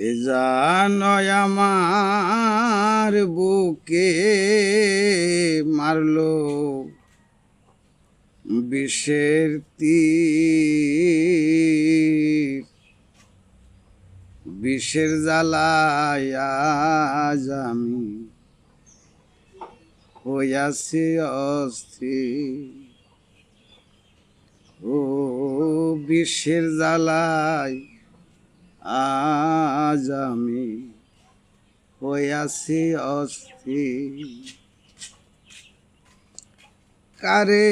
এ জানয় আমার বুকে মারলো বিষের তীর, বিষের জ্বালায় আজ আমি হইয়াছি অস্থির। ও বিষের জ্বালায় আজ আমি হইয়াছি অস্থির। কারে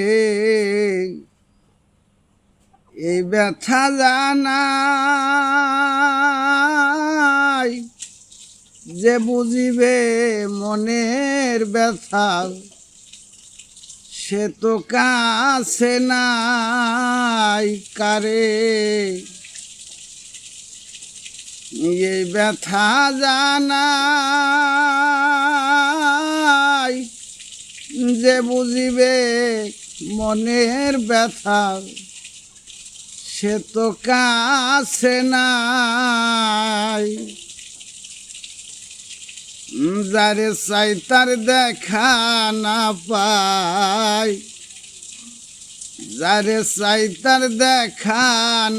এই ব্যথা জানাই, যে বুঝিবে মনের ব্যথা, সে তো কাছে নাই। কারে এই ব্যথা জানাই, যে বুঝিবে মনের ব্যথা, সে তো কাছে নাই। যারে চাই তার দেখা না পাই, যারে চাই তার দেখা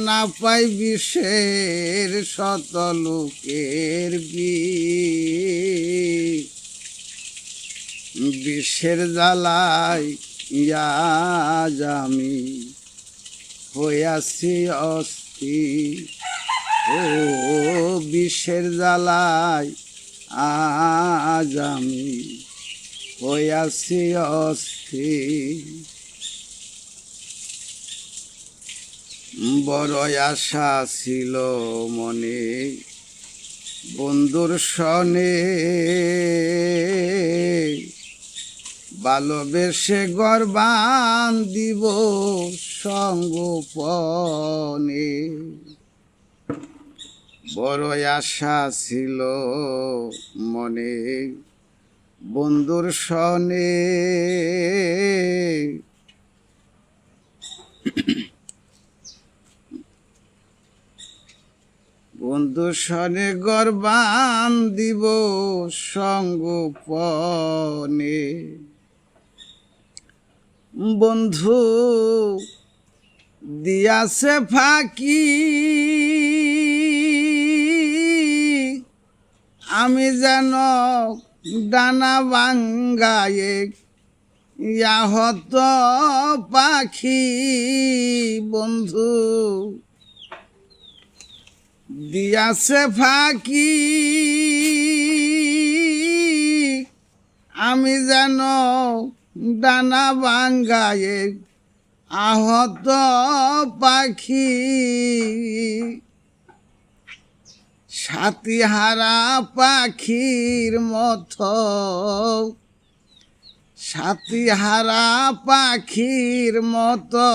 না পাই, বিষের শত লোকের বিষের জ্বালায় আজ আমি হইয়াছি অস্থির। ও বিষের জ্বালায় আজ আমি হইয়াছি অস্থির। বড় আশা ছিল মনে বন্ধুর সনে, ভালোবেসে ঘর বান্ধিব সঙ্গোপনে। বড় আশা ছিল মনে বন্ধুর সনে, বন্ধুর সনে ঘর বান্ধিব সঙ্গোপনে। বন্ধু দিয়াছে ফাঁকি, আমি যেন ডানা ভাঙ্গায়ে আহত পাখি। বন্ধু দিয়াছে ফাঁকি, আমি যেন ডানা ভাঙ্গায়ে আহত পাখি। সাথী হারা পাখির মতো, সাথী হারা পাখির মতো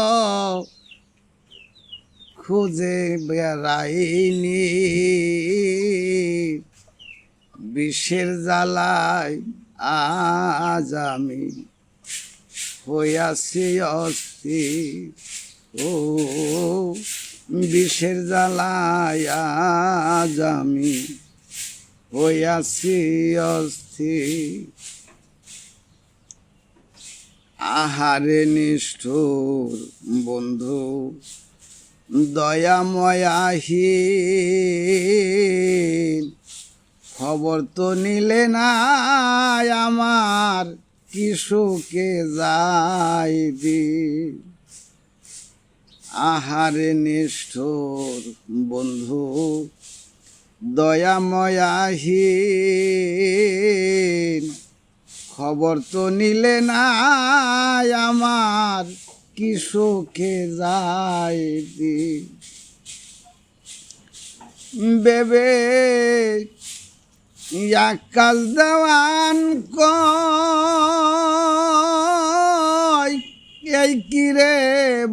খুঁজে বেড়াইনি, বিষের জ্বালায় আজ আমি হইয়াছি অস্থির। ও বিষের জ্বালায় আজ আমি হইয়াছি অস্থির। আহারে নিষ্ঠুর বন্ধু দয়াময়াহীন, খবর তো নিলে না আমার কি সুখে যাই দিন। আহারে নিষ্ঠুর বন্ধু দয়াময়াহীন, খবর তো নিলে না আমার কি সুখে যাই দিন। বেবে আকাশ দেওয়ান কয়, এই কিরে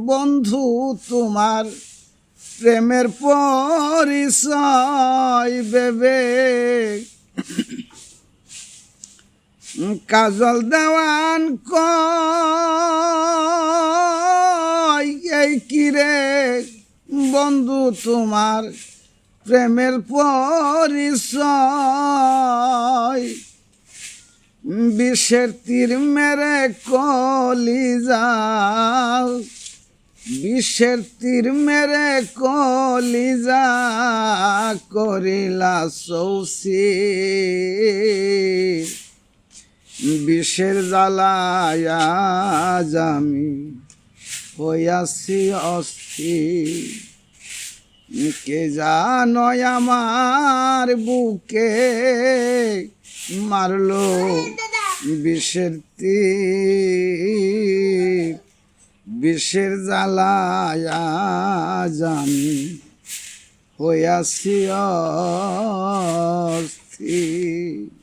বন্ধু তোমার প্রেমের পরিচয়। বেবে কাজল দেওয়ান কয়, এই কিরে বন্ধু তোমার প্রেমের পরিচয় বিষের তীর মেরে কলিজা বিষের তীর মেরে কলিজা করিলা সৌসি বিষের জ্বালায় আজ আমি হইয়াছি অস্থির কে জানো আমার বুকে মারলো বিষের তীর বিষের জ্বালায় আজ আমি হইয়াছি অস্থির।